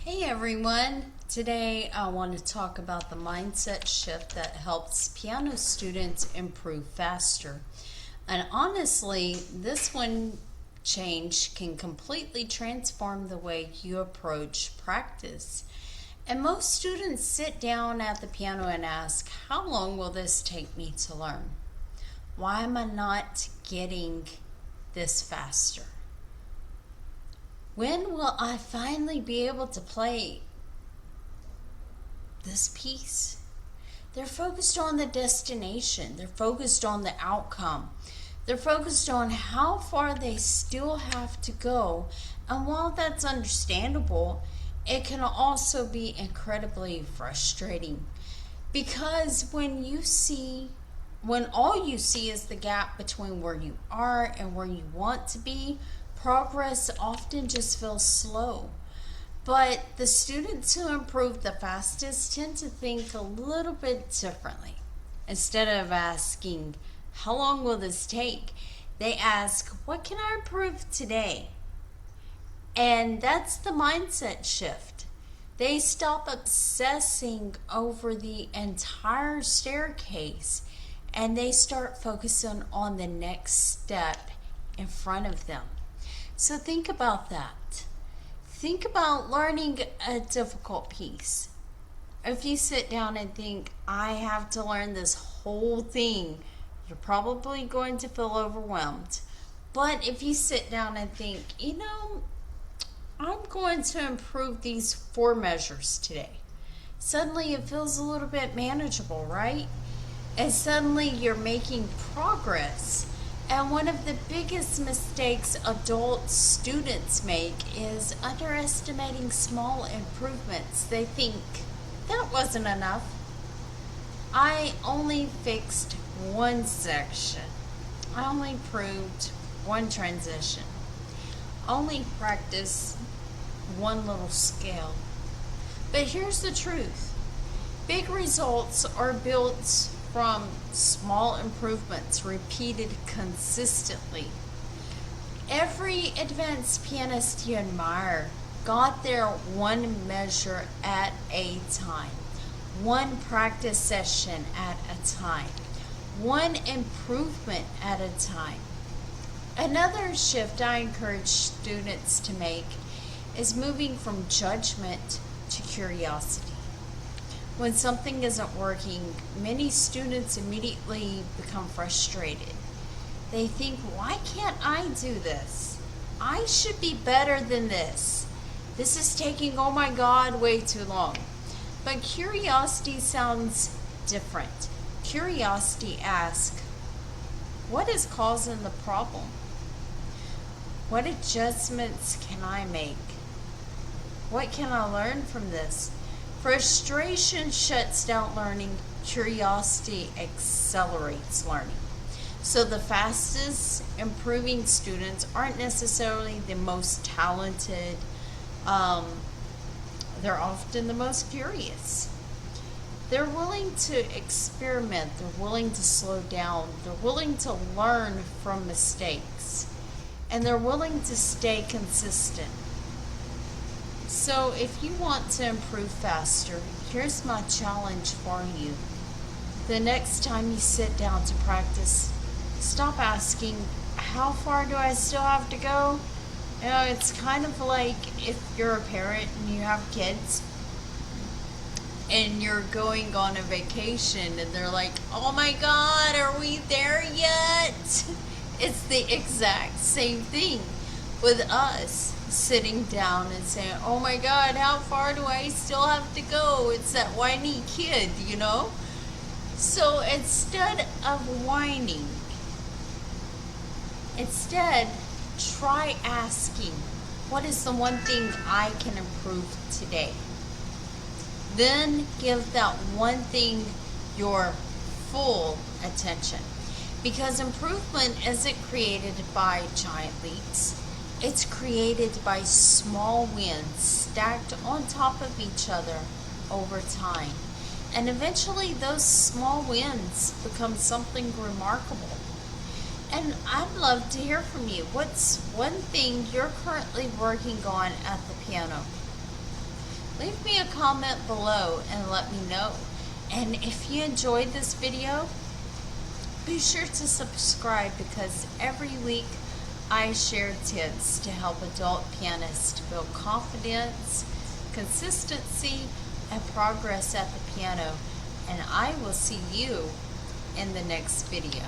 Hey everyone! Today I want to talk about the mindset shift that helps piano students improve faster. And honestly, this one change can completely transform the way you approach practice. And most students sit down at the piano and ask, how long will this take me to learn? Why am I not getting this faster? When will I finally be able to play this piece? They're focused on the destination. They're focused on the outcome. They're focused on how far they still have to go. And while that's understandable, it can also be incredibly frustrating. Because when all you see is the gap between where you are and where you want to be, progress often just feels slow. But the students who improve the fastest tend to think a little bit differently. Instead of asking, how long will this take? They ask, what can I improve today? And that's the mindset shift. They stop obsessing over the entire staircase and they start focusing on the next step in front of them. So think about that. Think about learning a difficult piece. If you sit down and think, I have to learn this whole thing, you're probably going to feel overwhelmed. But if you sit down and think, I'm going to improve these 4 measures today, suddenly it feels a little bit manageable, right? And suddenly you're making progress. And one of the biggest mistakes adult students make is underestimating small improvements. They think, that wasn't enough. I only fixed one section. I only improved one transition. Only practiced one little scale. But here's the truth. Big results are built from small improvements repeated consistently. Every advanced pianist you admire got there one measure at a time, one practice session at a time, one improvement at a time. Another shift I encourage students to make is moving from judgment to curiosity. When something isn't working, many students immediately become frustrated. They think, why can't I do this? I should be better than this. This is taking, oh my God, way too long. But curiosity sounds different. Curiosity asks, what is causing the problem? What adjustments can I make? What can I learn from this? Frustration shuts down learning. Curiosity accelerates learning. So the fastest improving students aren't necessarily the most talented. They're often the most curious. They're willing to experiment. They're willing to slow down. They're willing to learn from mistakes. And they're willing to stay consistent. So if you want to improve faster, here's my challenge for you. The next time you sit down to practice, stop asking, how far do I still have to go? It's kind of like if you're a parent and you have kids and you're going on a vacation and they're like, oh my God, are we there yet? It's the exact same thing with us sitting down and saying, oh my God, how far do I still have to go? It's that whiny kid, So instead of whining, try asking, what is the one thing I can improve today? Then give that one thing your full attention. Because improvement isn't created by giant leaps. It's created by small wins stacked on top of each other over time. And eventually those small wins become something remarkable. And I'd love to hear from you. What's one thing you're currently working on at the piano? leave me a comment below and let me know. And if you enjoyed this video, be sure to subscribe, because every week I share tips to help adult pianists build confidence, consistency, and progress at the piano. And I will see you in the next video.